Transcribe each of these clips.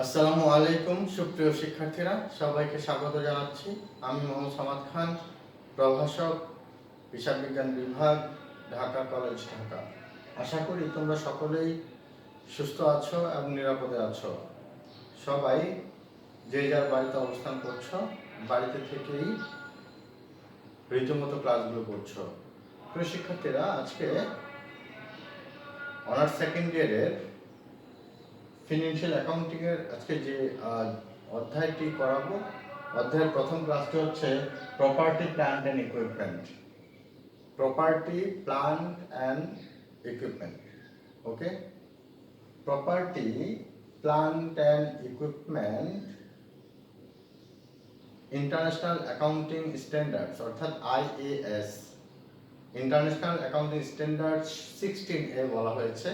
আসসালামু আলাইকুম সুপ্রিয় শিক্ষার্থীরা, সবাইকে স্বাগত জানাচ্ছি। আমি মোহাম্মদ সামাদ খান, প্রভাষক, হিসাব বিজ্ঞান বিভাগ, ঢাকা কলেজ, ঢাকা। আশা করি তোমরা সকলেই সুস্থ আছো এবং নিরাপদে আছো। সবাই যে যার বাড়িতে অবস্থান করছো, বাড়িতে থেকেই রীতিমতো ক্লাসগুলো করছো। প্রিয় শিক্ষার্থীরা, আজকে অনার্স সেকেন্ড ইয়ারের ফিনান্সিয়াল অ্যাকাউন্টিং এর আজকে যে অধ্যায়টি করাবো, অধ্যায়ের প্রথম ক্লাসটি হচ্ছে property plant and equipment. Property plant and equipment, okay. Property plant and equipment international accounting standards অর্থাৎ IAS, international accounting standards 16A বলা হয়েছে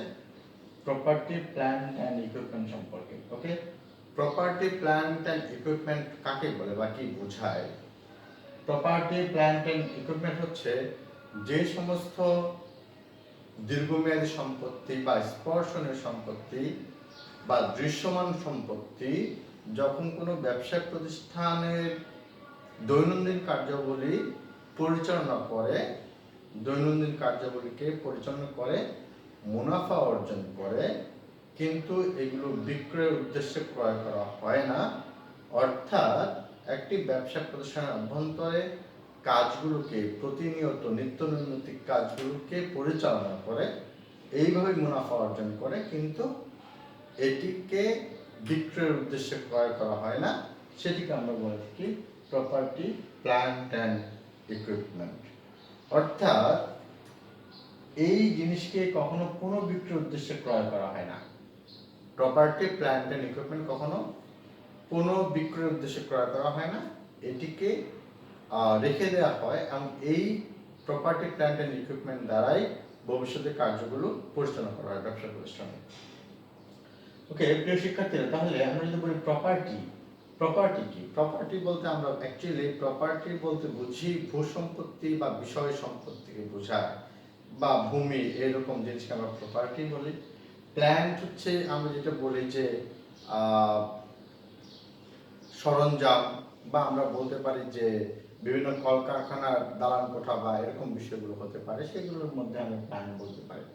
প্রপার্টি প্ল্যান্ট অ্যান্ড ইকুইপমেন্ট সম্পর্কে, ওকে। প্রপার্টি প্ল্যান্ট অ্যান্ড ইকুইপমেন্ট কাকে বলে বা কি বোঝায়? প্রপার্টি প্ল্যান্ট অ্যান্ড ইকুইপমেন্ট হচ্ছে যে সমস্ত দীর্ঘমেয়াদী সম্পত্তি বা স্পর্শনীয় সম্পত্তি বা দৃশ্যমান সম্পত্তি যখন কোনো ব্যবসায়িক প্রতিষ্ঠানের দৈনন্দিন কার্যাবলী পরিচালনা করে, দৈনন্দিন কার্যাবলীকে পরিচালনা করে, মুনাফা অর্জন করে, কিন্তু এগুলো বিক্রয়ের উদ্দেশ্যে ক্রয় করা হয় না। অর্থাৎ একটি ব্যবসা প্রতিষ্ঠানের অভ্যন্তরে কাজগুলোকে প্রতিনিয়ত নিত্য নৈমিত্তিক কাজগুলোকে পরিচালনা করে, এইভাবে মুনাফা অর্জন করে, কিন্তু এটিকে বিক্রয়ের উদ্দেশ্যে ক্রয় করা হয় না। সেটিকে আমরা বলে থাকি প্রপার্টি প্ল্যান্ট অ্যান্ড ইকুইপমেন্ট। অর্থাৎ এই জিনিসকে কখনো কোনো বিক্রয়ের উদ্দেশ্যে ক্রয় করা হয় না। প্রপার্টি প্ল্যান্ট অ্যান্ড ইকুইপমেন্ট কখনো কোনো বিক্রয়ের উদ্দেশ্যে ক্রয় করা হয় না, এটিকে রেখে দেওয়া হয় এবং এই প্রপার্টি প্ল্যান্ট অ্যান্ড ইকুইপমেন্ট দ্বারাই ভবিষ্যতে কার্যগুলো পরিচালনা করা হয় ব্যবসা প্রতিষ্ঠানে। ওকে প্রিয় শিক্ষার্থীরা, তাহলে আমরা যদি বলি প্রপার্টি, প্রপার্টি কি? প্রপার্টি বলতে আমরা অ্যাকচুয়ালি প্রপার্টি বলতে বুঝি ভূসম্পত্তি বা বিষয় সম্পত্তিকে বোঝায়, বা ভূমি, এরকম জিনিসকে আমরা প্রপার্টি বলি। প্ল্যান্ট হচ্ছে আমরা যেটা বলি যে সরঞ্জাম, বা আমরা বলতে পারি যে বিভিন্ন কলকারখানার দালান কোঠা বা এরকম বিষয়গুলো হতে পারে, সেগুলোর মধ্যে আমরা প্ল্যান্ট বলতে পারি।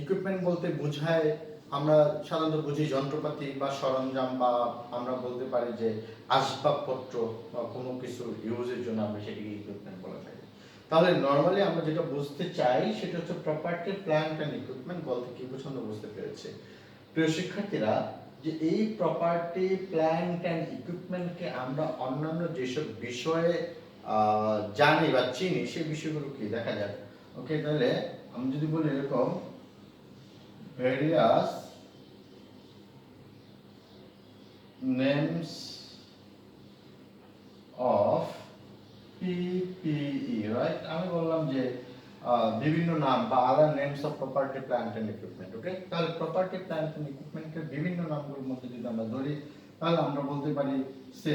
ইকুইপমেন্ট বলতে বোঝায় আমরা সাধারণত বুঝি যন্ত্রপাতি বা সরঞ্জাম, বা আমরা বলতে পারি যে আসবাবপত্র বা কোনো কিছু ইউজের জন্য আমরা সেটিকে ইকুইপমেন্ট বলে থাকি। তাহলে নর্মালি আমরা যেটা বুঝতে চাই সেটা হচ্ছে প্রপার্টি প্ল্যান্ট অ্যান্ড ইকুইপমেন্ট বলতে কি বোঝানো, বুঝতে পেরেছে প্রিয় শিক্ষার্থীরা? যে এই প্রপার্টি প্ল্যান্ট অ্যান্ড ইকুইপমেন্টকে আমরা অন্যান্য যেসব বিষয়ে জানি বা চিনি, সেই বিষয়গুলো কি দেখা যাক। ওকে, তাহলে আমি যদি বলি এরকম various names of PPE, right? আমি বললাম যে বিভিন্ন নাম বা other names of property plant and equipment, okay. তাহলে প্রপার্টি প্ল্যান্ট এন্ড ইকুইপমেন্টের বিভিন্ন নামগুলোর মধ্যে যদি আমরা ধরি, তাহলে আমরা বলতে পারি সে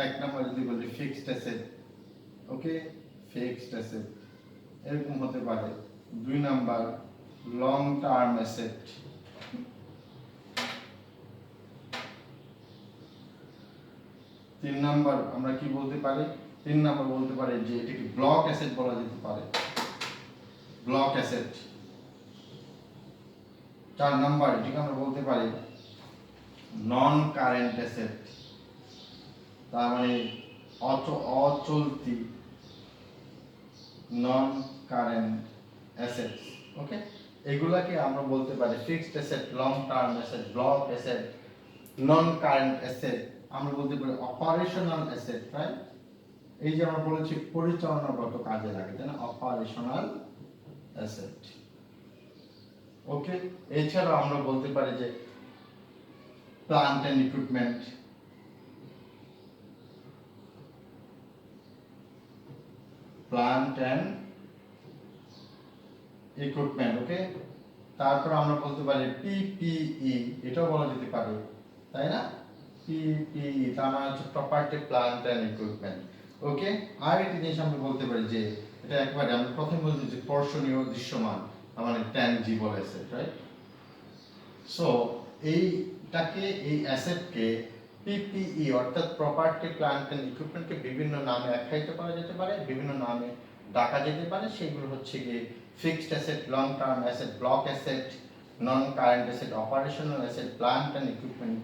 এক নাম্বার যদি বলি ফিক্সড অ্যাসেট, ওকে, ফিক্সড অ্যাসেট এরকম হতে পারে। দুই নাম্বার লং টার্ম অ্যাসেট, তিন নাম্বার আমরা কি বলতে পারি? তিন নাম্বার বলতে পারি যে এটাকে ব্লক অ্যাসেট বলা যেতে পারে, ব্লক অ্যাসেট। চার নাম্বার এটাকে আমরা বলতে পারি নন কারেন্ট অ্যাসেট, তার মানে অচলতি, নন কারেন্ট অ্যাসেটস, ওকে। এগুলাকে আমরা বলতে পারি fixed asset, long term asset, block asset, non current asset, আমরা বলতে পারি অপারেশনাল অ্যাসেট, রাইট? এই যে আমরা বলেছি পরিচালনাগত কাজে লাগে, তাই না? Operational asset, okay. এছাড়াও আমরা বলতে পারি যে plant and equipment, plant and equipment, okay. তারপর আমরা বলতে পারি PPE, এটাও বলা যেতে পারে, তাই না? PPE তার মানে হচ্ছে প্রপার্টি প্ল্যান্ট এন্ড ইকুইপমেন্ট, ওকে। আর একটা জিনিস আমরা বলতে পারি যে এটা একবারে আমরা প্রথম বলছি যে স্পর্শনীয় দৃশ্যমান, তার মানে ট্যানজিবল অ্যাসেট, রাইট? সো এই তাকে এই অ্যাসেটকে পিপিই অর্থাৎ প্রপার্টি প্ল্যান্ট এন্ড ইকুইপমেন্টকে বিভিন্ন নামে আখ্যায়িত করা যেতে পারে, বিভিন্ন নামে ডাকা যেতে পারে। সেগুলো হচ্ছে গিয়ে fixed asset, long term asset, block asset, non current asset, operational asset, plant and equipment,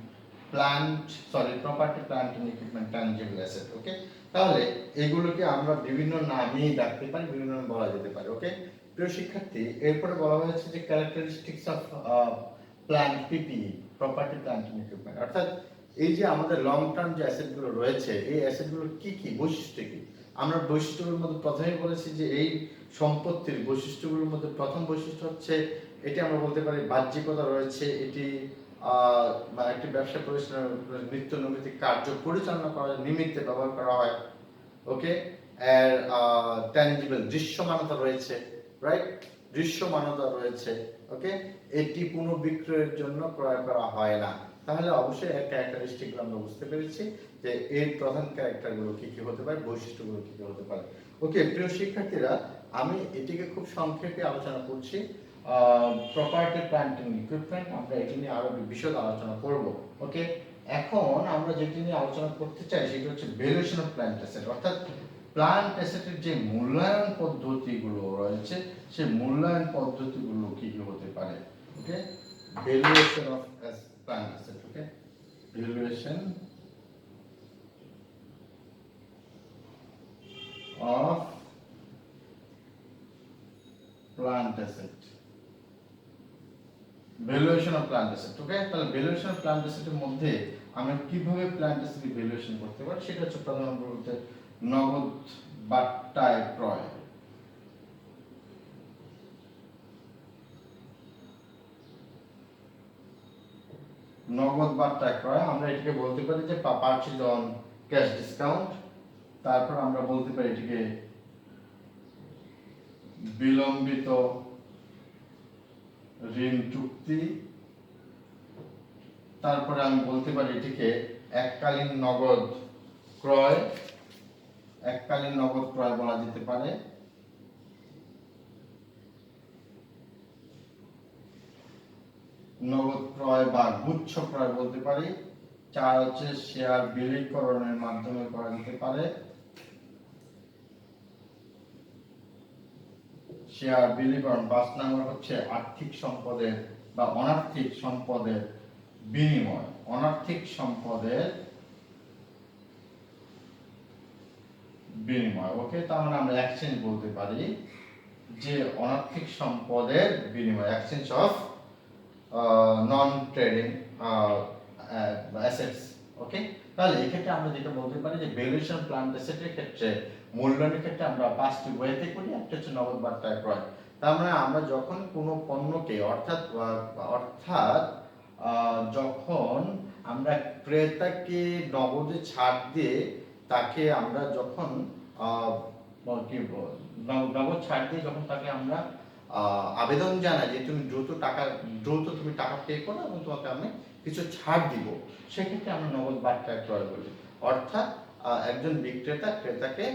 property plant and equipment, tangible asset. Okay, তাহলে এগুলোকে আমরা বিভিন্ন নামেই ডাকতে পারি, বিভিন্ন নামে বলা যেতে পারে। ওকে প্রিয় শিক্ষার্থী, এরপরে বলা হয়েছে যে characteristics of plant PPE, property plant and equipment, অর্থাৎ এই যে আমাদের লং টার্ম যে অ্যাসেটগুলো রয়েছে, এই অ্যাসেটগুলোর কি কি বৈশিষ্ট্য কি। আমরা বৈশিষ্ট্যগুলোর মধ্যে প্রথমেই বলেছি যে এই সম্পত্তির বৈশিষ্ট্যগুলোর মধ্যে প্রথম বৈশিষ্ট্য হচ্ছে এটি আমরা বলতে পারি বাহ্যিকতা রয়েছে, এটি মানে একটি ব্যবসা প্রতিষ্ঠানের নিত্য নৈমিত্তিক কার্য পরিচালনা করার নিমিত্তে ব্যবহার করা হয়। ওকে, এর ট্যানজিবল দৃশ্যমানতা রয়েছে, রাইট, দৃশ্যমানতা রয়েছে। ওকে, এটি পুনঃবিক্রয়ের জন্য ক্রয় করা হয় না। তাহলে অবশ্যই এর ক্যারেক্টারিস্টিকগুলো আমরা বুঝতে পেরেছি যে এর প্রধান ক্যারেক্টারগুলো কি কি হতে পারে, বৈশিষ্ট্যগুলো কি কি হতে পারে। ওকে প্রিয় শিক্ষার্থীরা, আমি এটিকে খুব সংক্ষেপে আলোচনা করছি। প্রপার্টি প্ল্যান্ট এন্ড ইকুইপমেন্ট, আমরা এটি নিয়ে আরো বিশদ আলোচনা করব। ওকে, এখন আমরা যেটি নিয়ে আলোচনা করতে চাই সেটা হচ্ছে ভ্যালুয়েশন অফ প্ল্যান্ট অ্যাসেট, অর্থাৎ প্ল্যান্ট অ্যাসেটের যে মূল্যায়ন পদ্ধতিগুলো রয়েছে সেই মূল্যায়ন পদ্ধতিগুলো কি কি হতে পারে। Okay, valuation of plant asset. Okay, valuation of plant asset, valuation of plant asset. Okay, তাহলে ভ্যালুয়েশন অফ প্ল্যান্ট অ্যাসেটের মধ্যে আমরা কিভাবে প্ল্যান্ট অ্যাসেট ভ্যালুয়েশন করতে পারি সেটা হচ্ছে প্রধানত বলতে নগদ বাট্টায় ক্রয়। নগদ বাট্টায় ক্রয়, আমরা এটাকে বলতে পারি যে পারচেজ অন ক্যাশ ডিসকাউন্ট। তারপর আমরা বলতে পারি এটাকে বিলম্বিত ঋণ চুক্তি। তারপরে আমি বলতে পারি এটিকে এককালীন নগদ ক্রয়, এককালীন নগদ ক্রয় বলা যেতে পারে। নগদ ক্রয় বা গুচ্ছ ক্রয় বলতে পারি। 4 হচ্ছে শেয়ার বিলীকরণের মাধ্যমে করা যেতে পারে, শেয়ার বিলীকরণ। 5 নম্বর হচ্ছে আর্থিক সম্পদের বা অনার্থিক সম্পদের বিনিময়, অনার্থিক সম্পদের বিনিময়। ওকে, তার মানে আমরা এক্সচেঞ্জ বলতে পারি যে অনার্থিক সম্পদের বিনিময়, exchange of non trading assets. Okay, তাহলে এই ক্ষেত্রে আমরা যেটা বলতে পারি যে ভ্যালুয়েশন প্ল্যান্ট অ্যাসেটের ক্ষেত্রে মূল্যায়নের ক্ষেত্রে আমরা 5টি ওয়েতে করি। একটা হচ্ছে নগদ বাট্টায় ক্রয়, তার মানে আমরা যখন কোনো পণ্যকে অর্থাৎ যখন আমরা ক্রেতাকে নগদে ছাড় দিয়ে তাকে আমরা যখন নগদ ছাড় দিয়ে যখন তাকে আমরা আবেদন জানাই যে তুমি দ্রুত তুমি টাকা পে করো এবং তোমাকে আমি কিছু ছাড় দিব, সেক্ষেত্রে আমরা নগদ বাট্টায় ক্রয় বলি। অর্থাৎ একজন বিক্রেতা ক্রেতাকে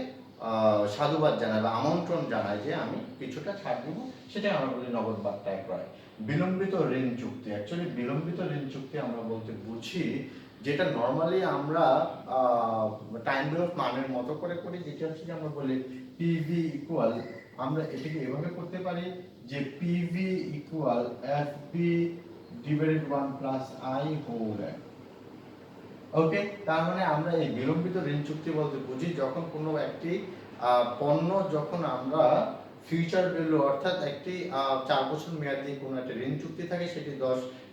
সাধুবাদ জানায় বা আমন্ত্রণ জানায় যে আমি কিছুটা ছাড় দিব, সেটা আমরা বলি নগদ বাট্টায় ক্রয়। বিলম্বিত ঋণ চুক্তি, অ্যাকচুয়ালি বিলম্বিত ঋণ চুক্তি আমরা বলতে বুঝি যেটা নরমালি আমরা টাইম অফ মানের মতো করে করি, যেটা হচ্ছে যে আমরা বলি পিভি ইকুয়াল, আমরা এটাকে এভাবে করতে পারি যে PV equal FB divided 1 plus I whole n। Okay, তার মানে আমরা এই বিলম্বিত ঋণ চুক্তি বলতে বুঝি যখন কোনো একটি পণ্য যখন আমরা ফিউচার ভ্যালু অর্থাৎ একটি 4 বছর মেয়াদী কোনো একটা ঋণ চুক্তি থাকে, সেটি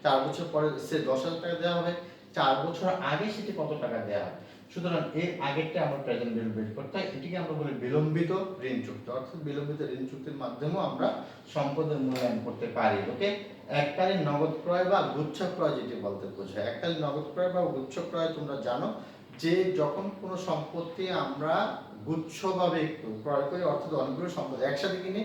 4 বছর পরে সে 10,000 টাকা দেওয়া হবে, 4 বছর আগে সেটি কত টাকা দেওয়া হবে। সুতরাং এর আগেরটা আমরা প্রেজেন্ট ভ্যালু বের করতে হয়, এটিকে আমরা বলি বিলম্বিত ঋণ চুক্তি। অর্থাৎ বিলম্বিত ঋণ চুক্তির মাধ্যমেও আমরা সম্পদের মূল্যায়ন করতে পারি। ওকে, এককালীন নগদ ক্রয় বা গুচ্ছ ক্রয় যেটি বলতে বোঝায়, এককালীন নগদ ক্রয় বা গুচ্ছ ক্রয় তোমরা জানো যে যখন কোনো সম্পত্তি আমরা গুচ্ছভাবে ক্রয় করি, অর্থাৎ অনেকগুলো সম্পদ একসাথে কিনে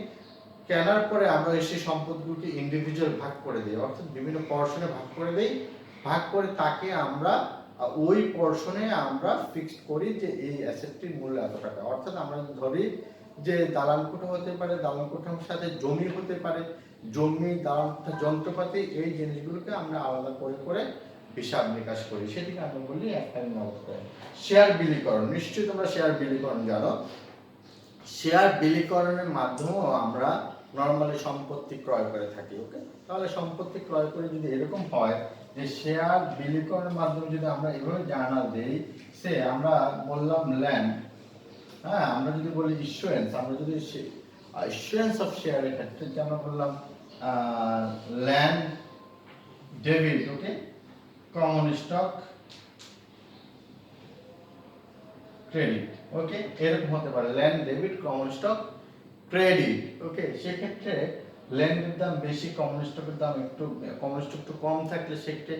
কেনার পরে আমরা সেই সম্পদগুলোকে ইন্ডিভিজুয়াল ভাগ করে দিই, অর্থাৎ বিভিন্ন পর্শনে ভাগ করে দেই, ভাগ করে তাকে আমরা ওই পর্শনে আমরা ফিক্সড করি যে এই অ্যাসেটটির মূল্য এত টাকা। অর্থাৎ আমরা ধরি যে দালান কোঠা হতে পারে, দালান কোঠার সাথে জমি হতে পারে, জমি, দালান কোঠা, যন্ত্রপাতি, এই জিনিসগুলোকে আমরা আলাদা করে করে হিসাব নিকাশ করি সেটিকে আমরা বলি এককালীন নগদ। শেয়ার বিলীকরণ, নিশ্চয়ই তোমরা শেয়ার বিলীকরণ জানো। শেয়ার বিলীকরণের মাধ্যমেও আমরা নরমালি সম্পত্তি ক্রয় করে থাকি। ওকে, তাহলে সম্পত্তি ক্রয় করে যদি এরকম হয় যে শেয়ার বিলীকরণের মাধ্যমে যদি আমরা এভাবে জার্নাল দেই, সে আমরা বললাম ল্যান্ড, হ্যাঁ আমরা যদি বলি ইস্যুয়েন্স, আমরা যদি ইস্যুয়েন্স অফ শেয়ারের ক্ষেত্রে যে আমরা বললাম land debit, okay, common stock credit, okay, এরকম হতে পারে land debit common stock credit. Okay, সেক্ষেত্রে ল্যান্ডের দাম বেশি, কমন স্টকের দাম একটু, কমন স্টক একটু কম থাকলে সেক্ষেত্রে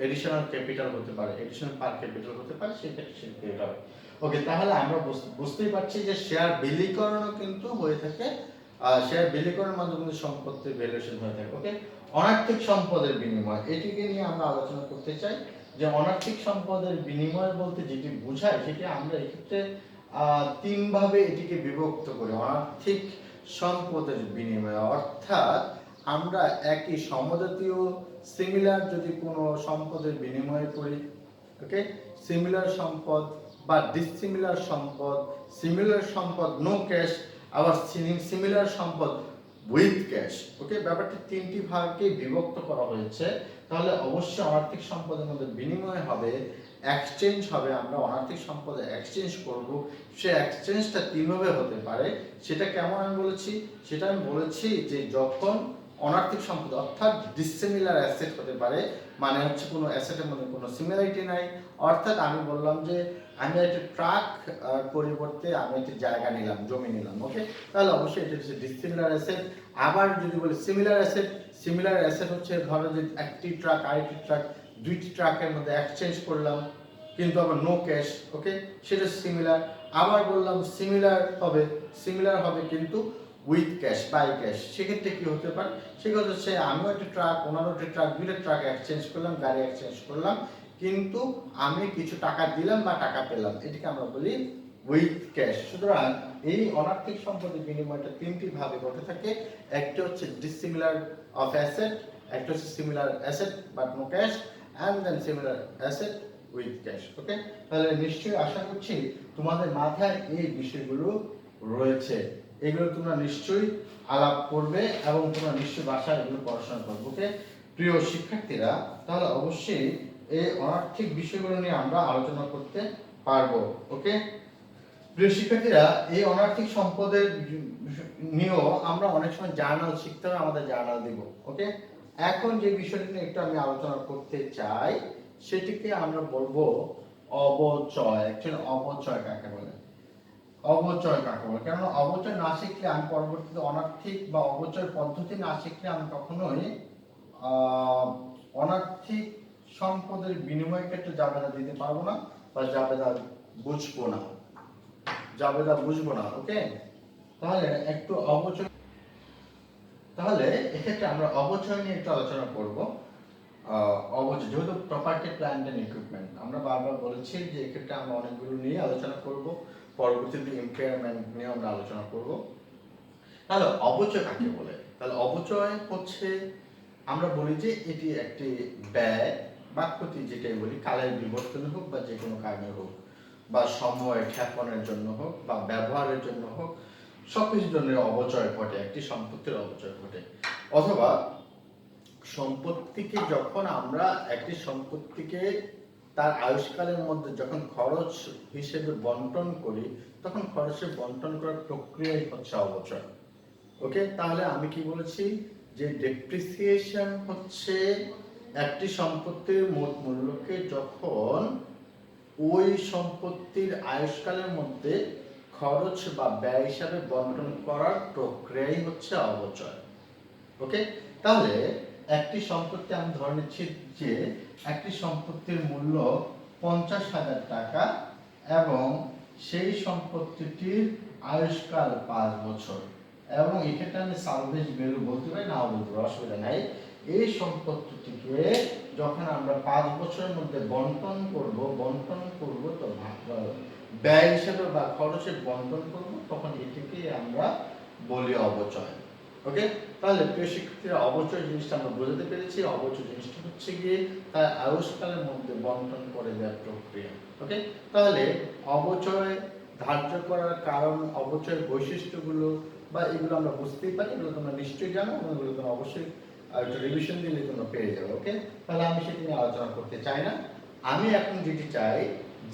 এডিশনাল ক্যাপিটাল হতে পারে, এডিশনাল পার ক্যাপিটাল হতে পারে, সেক্ষেত্রে সেটা হবে। ওকে, তাহলে আমরা বুঝতেই পারছি যে শেয়ার বিলীকরণও কিন্তু হয়ে থাকে, শেয়ার বিলীকরণের মাধ্যমে সম্পত্তির ভ্যালুয়েশন হয়ে থাকে। ওকে, অনার্থিক সম্পদের বিনিময়, এটিকে নিয়ে আমরা আলোচনা করতে চাই যে অনার্থিক সম্পদের বিনিময় বলতে যেটি বোঝায় সেটি আমরা এক্ষেত্রে তিন ভাবে এটিকে বিভক্ত করি। অনার্থিক সম্পদের বিনিময় অর্থাৎ আমরা একই সমজাতীয় সিমিলার যদি কোনো সম্পদের বিনিময় করি, ওকে, সিমিলার সম্পদ বা ডিসিমিলার সম্পদ, সিমিলার সম্পদ নো ক্যাশ, আবার সিমিলার সম্পদ উইথ ক্যাশ। ওকে, ব্যাপারটি তিনটি ভাগে বিভক্ত করা হয়েছে। তাহলে অবশ্যই অনার্থিক সম্পদের মধ্যে বিনিময় হবে, এক্সচেঞ্জ হবে, আমরা অনার্থিক সম্পদে এক্সচেঞ্জ করব। সে এক্সচেঞ্জটা তিনভাবে হতে পারে। সেটা কেমন আমি বলেছি, সেটা আমি বলেছি যে যখন অনার্থিক সম্পদ অর্থাৎ ডিসিমিলার অ্যাসেট হতে পারে, মানে হচ্ছে কোনো অ্যাসেটের মধ্যে কোনো সিমিলারিটি নাই। অর্থাৎ আমি বললাম যে আমি একটা ট্রাক পরিবর্তে আমি একটা জায়গা নিলাম, জমি নিলাম। ওকে, তাহলে অবশ্যই এটা হচ্ছে ডিসিমিলার অ্যাসেট। আবার যদি বলি সিমিলার অ্যাসেট, সিমিলার অ্যাসেট হচ্ছে ধরো যে একটি ট্রাক আরেকটি ট্রাক, দুইটি ট্রাকের মধ্যে এক্সচেঞ্জ করলাম কিন্তু আবার নো ক্যাশ। ওকে, সেটা সিমিলার। আবার বললাম সিমিলার হবে কিন্তু উইথ ক্যাশ, বাই ক্যাশ। সেক্ষেত্রে কি হতে পারে, সেক্ষেত্রে হচ্ছে আমিও একটা ট্রাক, ওনারও একটা ট্রাক, দুইটা ট্রাক এক্সচেঞ্জ করলাম, গাড়ি এক্সচেঞ্জ করলাম, কিন্তু আমি কিছু টাকা দিলাম বা টাকা পেলাম, এটাকে আমরা বলি উইথ ক্যাশ। সুতরাং এই অনার্থিক সম্পদের বিনিময়টা তিনটি ভাবে ঘটে থাকে। একটা হচ্ছে ডিসিমিলার অফ অ্যাসেট, একটা হচ্ছে similar asset but no cash, and then similar asset with cash. Okay, তাহলে নিশ্চয়ই আশা করছি তোমাদের মাথায় এই বিষয়গুলো রয়েছে, এগুলো তোমরা নিশ্চয়ই আলাপ করবে এবং তোমরা নিশ্চয়ই বাসায় এগুলো পড়াশোনা করবে। ওকে, প্রিয় শিক্ষার্থীরা, তাহলে অবশ্যই এই অনার্থিক বিষয়গুলো নিয়ে আমরা আলোচনা করতে পারবো। ওকে, প্রিয় শিক্ষার্থীরা, এই অনার্থিক সম্পদের নিয়েও আমরা অনেক সময় জার্নাল শিখতে হবে, আমাদের জার্নাল দিব। ওকে, এখন যে বিষয়টি নিয়ে একটু আমি আলোচনা করতে চাই সেটিকে আমরা বলবো অবচয়। অ্যাকচুয়ালি অবচয় কাকে বলে, অবচয় কাকে বলে, কারণ অবচয় না শিখলে আমি পরবর্তীতে অনার্থিক বা অবচয় পদ্ধতি না শিখলে আমি কখনোই অনার্থিক সম্পদের বিনিময় ক্ষেত্রে জাবেদা দিতে পারবো না বা জাবেদা বুঝবো না। ওকে, তাহলে একটু অবচয়, তাহলে এক্ষেত্রে আমরা অবচয় নিয়ে একটু আলোচনা করব। অবচয় যেহেতু প্রপার্টি প্ল্যান্ট এন্ড ইকুইপমেন্ট, আমরা বারবার বলেছি যে এক্ষেত্রে আমরা অনেকগুলো নিয়ে আলোচনা করব, পরবর্তীতে ইম্পেয়ারমেন্ট নিয়ে আমরা আলোচনা করব। তাহলে অবচয় কাকে বলে, তাহলে অবচয় হচ্ছে আমরা বলি যে এটি একটি ব্যয় বা ক্ষতি, যেটাই বলি কালের বিবর্তন হোক বা যে কোনো কারণে হোক, বা সময় ক্ষেপণের জন্য হোক বা ব্যবহারের জন্য হোক, সবকিছুর জন্য অবচয় ঘটে, একটি সম্পত্তির অবচয় ঘটে। অথবা সম্পত্তিকে যখন আমরা একটি সম্পত্তিকে তার আয়ুষ্কালের মধ্যে যখন খরচ হিসেবে বন্টন করি, তখন খরচের বন্টন করার প্রক্রিয়াই হচ্ছে অবচয়। ওকে, তাহলে আমি কি বলেছি যে ডেপ্রিসিয়েশন হচ্ছে একটি সম্পত্তির মোট মূল্যকে যখন ওই সম্পত্তির আয়ুষ্কালের মধ্যে খরচ বা ব্যয় হিসাবে বন্টন করার প্রক্রিয়াই হচ্ছে অবচয়। ওকে, তাহলে একটি সম্পত্তি আমি ধরে নিচ্ছি যে একটি সম্পত্তির মূল্য 50,000 টাকা এবং সেই সম্পত্তিটির আয়ুষ্কাল 5 বছর, এবং এক্ষেত্রে আমি সালভেজ ভ্যালু বলতে পারি, নাও বলতে পারি, অসুবিধা নাই। এই সম্পত্তিটিকে যখন আমরা 5 বছরের মধ্যে বন্টন করব তো ব্যয় হিসেবে বা খরচে বন্টন করব, তখন এটিকে আমরা বলি অবচয়। ওকে, তাহলে প্রিয় শিক্ষার্থীরা অবচয় জিনিসটা আমরা বোঝাতে পেরেছি। অবচয় জিনিসটা হচ্ছে গিয়ে তার আয়ুষ্কালের মধ্যে বন্টন করে দেওয়ার প্রক্রিয়া। ওকে, তাহলে অবচয় ধার্য করার কারণ, অবচয়ের বৈশিষ্ট্যগুলো বা এগুলো আমরা বুঝতেই পারি, এগুলো তোমরা নিশ্চয়ই জানো, এগুলো তোমরা অবশ্যই একটু রিভিশন দিলে তোমরা পেয়ে যাবে। ওকে, তাহলে আমি সেটা নিয়ে আলোচনা করতে চাই না। আমি এখন যেটি চাই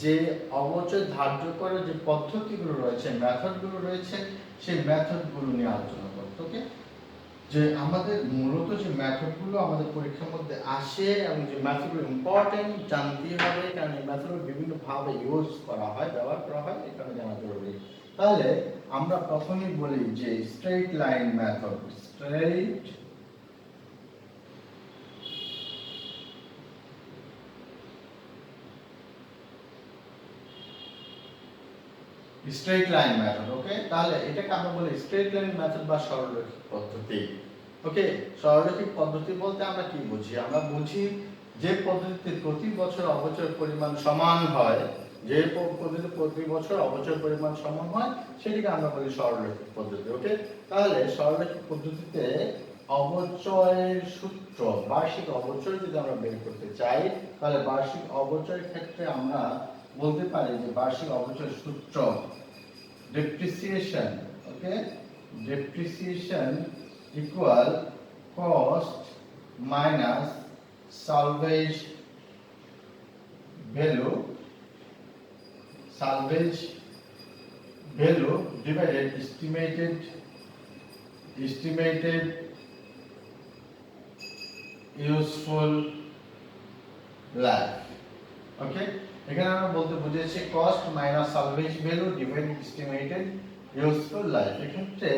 যে অবচয় ধার্য করার যে পদ্ধতিগুলো রয়েছে, মেথডগুলো রয়েছে, সেই মেথডগুলো নিয়ে আলোচনা করতে। ওকে, যে আমাদের মূলত যে মেথডগুলো আমাদের পরীক্ষার মধ্যে আসে এবং যে মেথডগুলো ইম্পর্টেন্ট জানতে হবে, কারণ এই মেথডগুলো বিভিন্নভাবে ইউজ করা হয়, ব্যবহার করা হয়, এই কারণে জানা জরুরি। তাহলে আমরা প্রথমেই বলি যে straight line method. Straight line method. Okay, তাহলে এটাকে আমরা বলি স্ট্রেইট লাইন মেথড বা সরলরৈখিক পদ্ধতি। ওকে, সরলরৈখিক পদ্ধতি বলতে আমরা কি বুঝি? আমরা বুঝি যে পদ্ধতিতে প্রতি বছর অবচয়ের পরিমাণ সমান হয়, যে পদ্ধতিতে প্রতি বছর অবচয়ের পরিমাণ সমান হয়, সেটাকে আমরা বলি সরলরৈখিক পদ্ধতি। ওকে, তাহলে সরলরৈখিক পদ্ধতিতে অবচয়ের সূত্র, বার্ষিক অবচয় যদি আমরা বের করতে চাই, তাহলে বার্ষিক অবচয়ের ক্ষেত্রে আমরা বলতে পারি যে বার্ষিক অবচয়ের সূত্র depreciation. Okay, depreciation equal cost minus salvage value divided estimated useful life. Okay, এখানে আমরা বলতে বুঝেছি cost minus salvage value divide estimated useful life. এক্ষেত্রে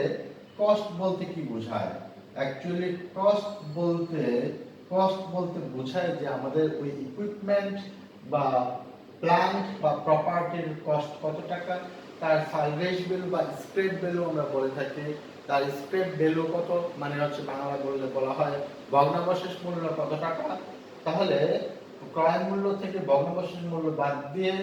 কস্ট বলতে কি বোঝায়? অ্যাকচুয়ালি কস্ট বলতে বোঝায় যে আমাদের ওই ইকুইপমেন্ট বা প্ল্যান্ট বা প্রপার্টির কস্ট কত টাকা, তার সালভেজ ভ্যালু বা স্ক্র্যাপ ভ্যালু আমরা বলে থাকি, তার স্ক্র্যাপ ভ্যালু কত, মানে হচ্ছে বাংলা বলা হয় ভগ্নাবশেষ মূল্য কত টাকা। তাহলে ক্রয় মূল্য থেকে ভগ্নাবশেষ মূল্য বাদ দিয়ে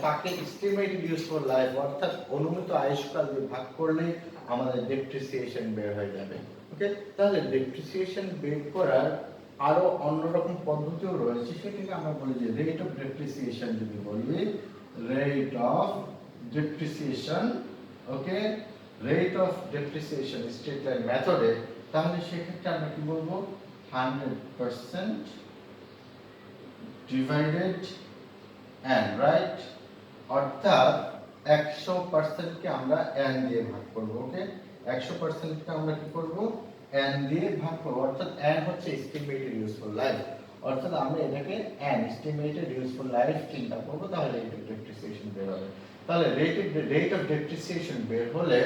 তাকে এস্টিমেটেড ইউজফুল লাইফ অর্থাৎ অনুমিত আয়ুষ্কাল দিয়ে ভাগ করলে আমাদের ডেপ্রিসিয়েশন বের হয়ে যাবে। ওকে, তাহলে ডেপ্রিসিয়েশন বের করার আরো অন্যরকম পদ্ধতিও রয়েছে, সেটাকে আমরা বলি যে রেট অফ ডেপ্রিসিয়েশন। যদি বলি rate of depreciation, okay, rate of depreciation straight line মেথডে, তাহলে সেক্ষেত্রে আমরা কি বলবো? 100% ডিভাইডেড n, রাইট? অর্থাৎ 100% কে আমরা n দিয়ে ভাগ করব। ওকে, 100% কে আমরা কি করব? n দিয়ে ভাগ করব, অর্থাৎ n হচ্ছে এস্টিমেটেড ইউজফুল লাইফ, অর্থাৎ আমরা এটাকে n এস্টিমেটেড ইউজফুল লাইফ চিন্তা করব, তাহলে রেট অফ ডেপ্রিসিয়েশন বের হবে। তাহলে রেট অফ ডেপ্রিসিয়েশন বের হলে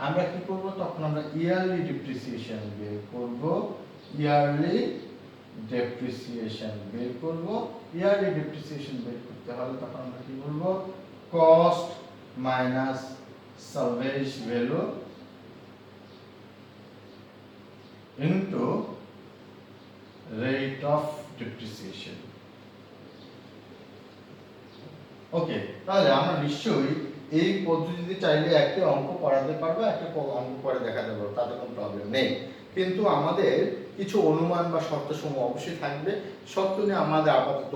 আমরা কি করব? তখন আমরা ইয়ারলি ডেপ্রিসিয়েশন বের করব, ইয়ারলি ডেপ্রিসিয়েশন বের করব। ইয়ারলি ডেপ্রিসিয়েশন বের করতে হলে তখন আমরা কি বলব? Cost minus salvage value into rate of depreciation. Okay, তাহলে আমরা নিশ্চয়ই এই পদ্ধতিতে চাইলে একটা অঙ্ক করাতে পারবো, একটা অঙ্ক করে দেখাতে পারবো, তাতে কোনো প্রবলেম নেই। কিন্তু আমাদের কিছু অনুমান বা শর্তসমূহ অবশ্যই থাকবে, শর্ত নিয়ে আমাদের আপাতত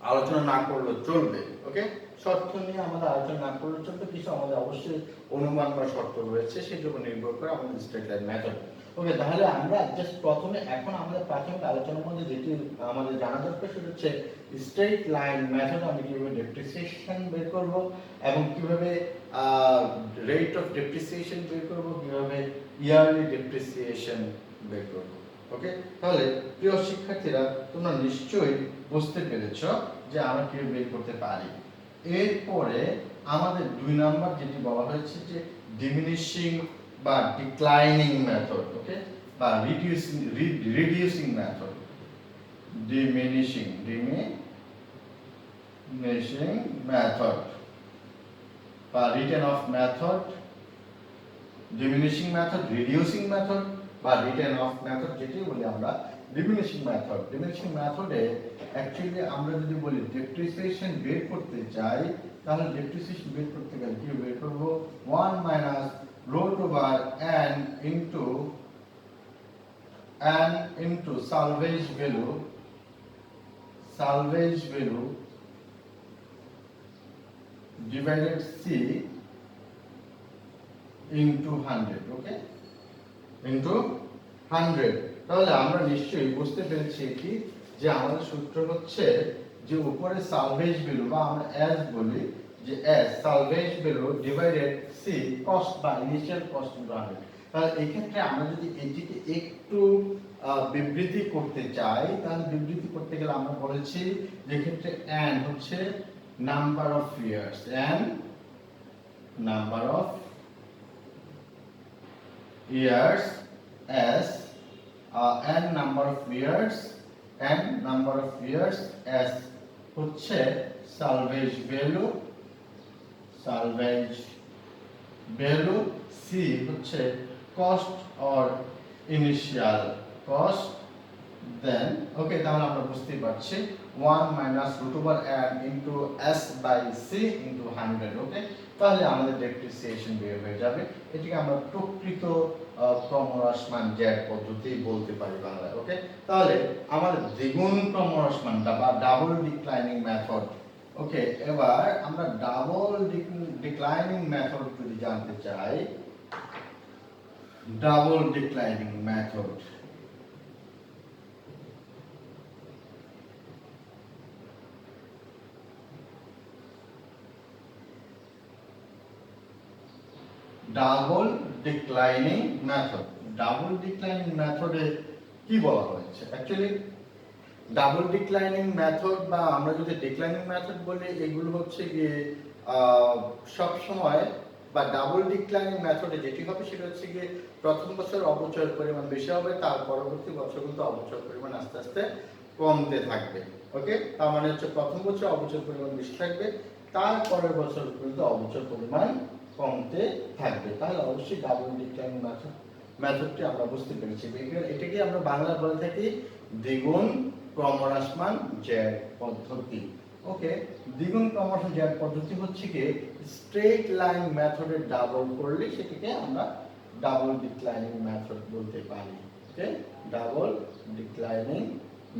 আলোচনা না করলেও চলবে। ওকে, শর্ত নিয়ে আমাদের আলোচনা না করলেও চলবে, কিছু আমাদের অবশ্যই অনুমান বা শর্ত রয়েছে, সেটার উপর নির্ভর করে আমাদের স্ট্রেট লাইন মেথড। ওকে, তাহলে আমরা জাস্ট প্রথমে এখন আমাদের প্রাথমিক আলোচনার মধ্যে যেটি আমাদের জানা দরকার সেটা হচ্ছে স্ট্রেট লাইন মেথড আমরা কিভাবে ডেপ্রিসিয়েশন বের করব এবং কিভাবে রেট অফ ডেপ্রিসিয়েশন বের করব, কিভাবে ইয়ারলি ডেপ্রিসিয়েশন বের করব। ওকে, তাহলে প্রিয় শিক্ষার্থীরা তোমরা নিশ্চয়ই বুঝতে পেরেছো যে আমরা কিভাবে বের করতে পারি। এরপরে আমাদের 2 নাম্বার যেটি বলা হয়েছে যে ডিমিনিশিং বা ডিক্লাইনিং মেথড, ওকে, বা রিডিউসিং মেথড। ডিমিনিশিং মেথড বা written of method, diminishing method, reducing method বা রিটেন অফ মেথড, যেটি বলি আমরা ডিমিনিশিং মেথড। ডিমিনিশিং মেথডে অ্যাকচুয়ালি আমরা যদি বলি ডেপ্রিসিয়েশন বের করতে চাই, তাহলে ডেপ্রিসিয়েশন বের করতে গেলে কি বের করব? 1 minus root over n into salvage value divided c into 100, ওকে, into 100। তাহলে আমরা নিশ্চয়ই বুঝতে পেরেছি কি যে আমাদের সূত্র হচ্ছে যে উপরে সালভেজ ভ্যালু বা আমরা s বলি যে s salvage value divided c cost বা ইনিশিয়াল কস্ট ইনটু 100। তাহলে এই ক্ষেত্রে আমরা যদি এটিকে একটু বিবৃতি করতে চাই, তাহলে বিবৃতি করতে গেলে আমরা বলেছি যে ক্ষেত্রে n হচ্ছে number of years, n number of years, s n number of years, s হচ্ছে salvage value, c হচ্ছে cost or initial cost, then okay, তাহলে আমরা বুঝতেই পারছি 1 minus root over n into s by c into 100, ওকে। তাহলে আমাদের depreciation বের হয়ে যাবে। এটিকে আমরা প্রকৃত ক্রমহ্রাসমান জ্যাড পদ্ধতি বলতে পারি বাংলায়, ওকে। তাহলে আমাদের দ্বিগুণ ক্রমহ্রাসমানটা বা ডাবল ডিক্লাইনিং মেথড, ওকে। এবার আমরা ডাবল ডিক্লাইনিং মেথড যদি জানতে চাই, double declining method double declining মেথডে কি বলা হয়েছে? অ্যাকচুয়ালি ডাবল ডিক্লাইনিং মেথড বা আমরা যদি ডিক্লাইনিং মেথড বলি, এগুলো হচ্ছে গিয়ে সব সময় বা ডাবল ডিক্লাইনিং মেথডে যেটি হবে সেটা হচ্ছে গিয়ে প্রথম বছর অবচয়ের পরিমাণ বেশি হবে, তার পরবর্তী বছরগুলোতে অবচয়ের পরিমাণ আস্তে আস্তে কমতে থাকবে, ওকে। তার মানে হচ্ছে প্রথম বছর অবচয়ের পরিমাণ বেশি থাকবে, তারপরের বছরগুলোতে অবচয়ের পরিমাণ কমতে থাকবে। তাহলে অবশ্যই ডাবল ডিক্লাইনিং মেথডটি আমরা বুঝতে পেরেছি। এটাকে আমরা বাংলায় বলে থাকি দ্বিগুণ ক্রমহ্রাসমান জ্যাড পদ্ধতি, ওকে। দ্বিগুণ ক্রমহ্রাসমান জ্যাড পদ্ধতি হচ্ছে কি স্ট্রেট লাইন মেথডে ডাবল করলে সেটাকে আমরা ডাবল ডিক্লাইনিং মেথড বলতে পারি, ওকে। ডাবল ডিক্লাইনিং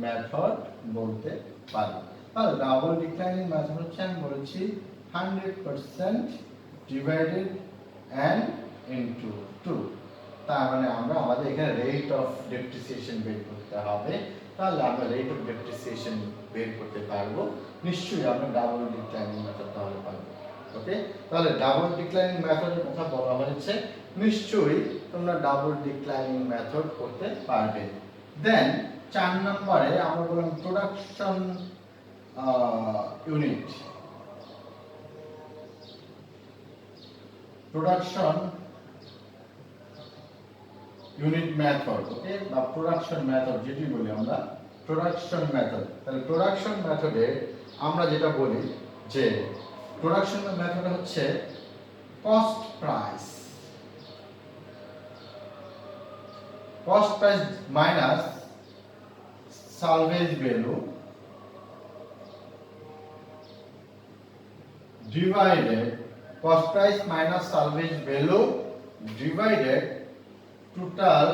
মেথড বলতে পারি। তাহলে ডাবল ডিক্লাইনিং মেথড হচ্ছে আমি বলেছি 100% divided n into 2। তার মানে আমরা আমাদের এখানে রেট অফ ডেপ্রিসিয়েশন বের করতে হবে। তাহলে আমরা রেট অফ ডেপ্রিসিয়েশন বের করতে পারবো, নিশ্চয়ই আমরা ডাবল ডিক্লাইনিং মেথড তাহলে পারবো, ওকে। তাহলে ডাবল ডিক্লাইনিং মেথডের কথা বলা হয়েছে, নিশ্চয়ই তোমরা ডাবল ডিক্লাইনিং মেথড করতে পারবে। দেন 4 নম্বরে আমরা বললাম প্রোডাকশন ইউনিট, মেথড, ওকে, বা প্রোডাকশন মেথড যেটি বলি আমরা প্রোডাকশন মেথড। তাহলে প্রোডাকশন মেথডে আমরা যেটা বলি যে প্রোডাকশন মেথড হচ্ছে cost price minus salvage value divided cost price minus salvage value divided total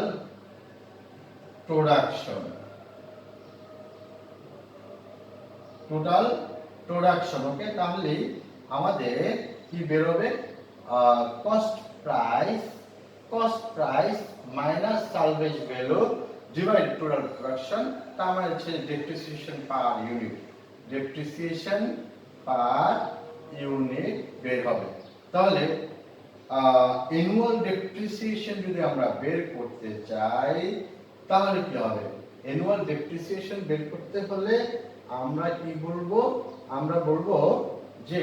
production, okay. তাহলে আমাদের কি বের হবে? Cost price minus salvage value divide total production, তার মানে হচ্ছে ডেপ্রিসিয়েশন পার ইউনিট বের হবে। তাহলে অ্যানুয়াল ডেপ্রিসিয়েশন যদি আমরা বের করতে চাই তাহলে কি হবে? অ্যানুয়াল ডেপ্রিসিয়েশন বের করতে হলে আমরা কি বলবো? আমরা বলবো যে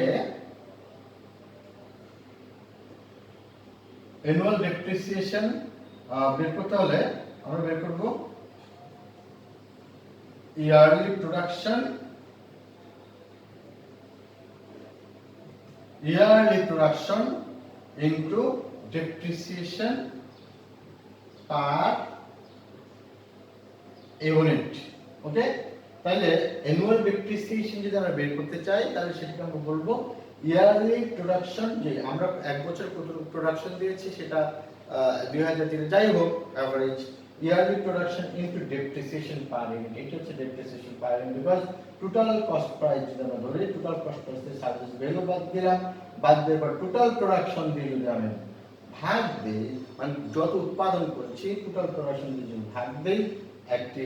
অ্যানুয়াল ডেপ্রিসিয়েশন বের করতে হলে আমরা বের করব yearly production into depreciation per unit, ওকে। তাহলে অ্যানুয়াল ডেপ্রিসিয়েশন যদি আমরা বের করতে চাই তাহলে সেটাকে আমরা বলবো ইয়ারলি প্রোডাকশন, যে আমরা এক বছর কত প্রোডাকশন দিয়েছি সেটা 2003 যাই হোক average yearly production into depreciation per unit, এটা হচ্ছে depreciation per unit. Because total cost price যদি আমরা ধরি, টোটাল কস্ট প্রাইস থেকে সার্ভিস ভ্যালু বাদ দিলাম, বাদ দিয়ে এবার টোটাল প্রোডাকশন দিয়ে যদি আমি ভাগ দিই, মানে যত উৎপাদন করছি টোটাল প্রোডাকশন দিয়ে যদি ভাগ দিই একটি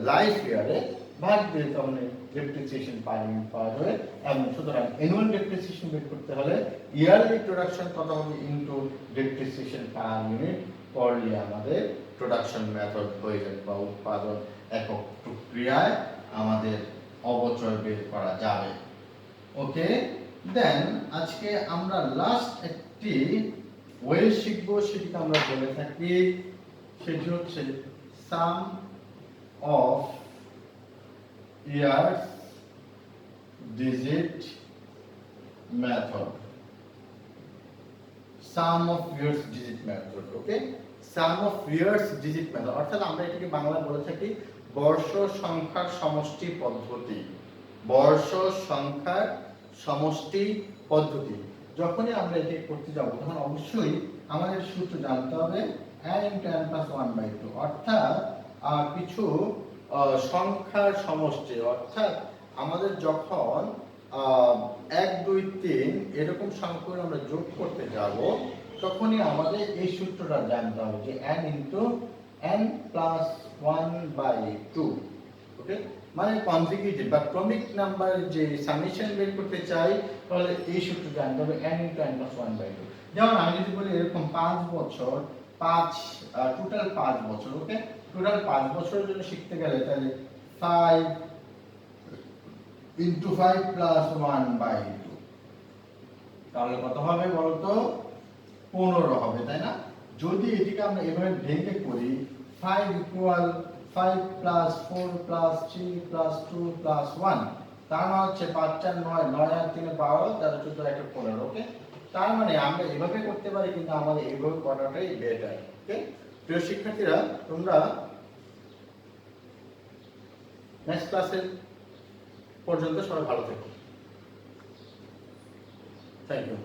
লাইফ ইয়ারে, ভাগ দিয়ে তখন ডেপ্রিসিয়েশন পার ইউনিট পাওয়া যাবে। এবং সুতরাং অ্যানুয়াল ডেপ্রিসিয়েশন বের করতে হলে ইয়ারলি প্রোডাকশন কত হবে ইনটু ডেপ্রিসিয়েশন পার ইউনিট করলে আমাদের প্রোডাকশন মেথড হয়ে যাবে, বা উৎপাদন একক প্রক্রিয়ায় আমাদের অবচয় বের করা যাবে। ওকে, দেন আজকে আমরা লাস্ট একটি ওয়ে শিখবো, সেটিকে আমরা বলে থাকি, সেটি হচ্ছে sum of years digit method. Sum of years digit method. Okay, sum of years digit method অর্থাৎ আমরা এটাকে বাংলায় বলে থাকি বর্ষ সংখ্যার সমষ্টি পদ্ধতি। বর্ষ সংখ্যার সমষ্টি পদ্ধতি। যখনই আমরা এটি করতে যাব তখন অবশ্যই আমাদের সূত্র জানতে হবে n × n + 1/2, অর্থাৎ কিছু সংখ্যার সমষ্টি, অর্থাৎ আমাদের যখন 1 2 3 এরকম সংখ্যা আমরা যোগ করতে যাব তখনই আমাদের এই সূত্রটা জানতে হবে যে n × n + 1/2। ওকে, মানে কনজিকিউটিভ বা ক্রমিক নাম্বার যে সামেশন বের করতে চাই তাহলে এই সূত্র জানতে হবে n × n + 1/2। যেমন আমি যদি বলি এরকম 5 বছর, টোটাল 5 বছর। ওকে, টোটাল 5 বছরের জন্য শিখতে গেলে তাহলে 5 × 5 + 1/2, তাহলে কত হবে বলতো? 15 হবে, তাই না? যদি এটিকে আমরা এভাবে ভেঙে করি 5 = 5 + 4 + 3 + 2 + 1, তার মানে হচ্ছে 5 × 4 = 9, 9 আর 3 = 12, 13 14 একটা 15। ওকে, তার মানে আমরা এভাবে করতে পারি, কিন্তু আমাদের এইভাবে করাটাই বেটার। ওকে, প্রিয় শিক্ষার্থীরা, তোমরা নেক্সট ক্লাসে পর্যন্ত সবাই ভালো থেকো। Thank you.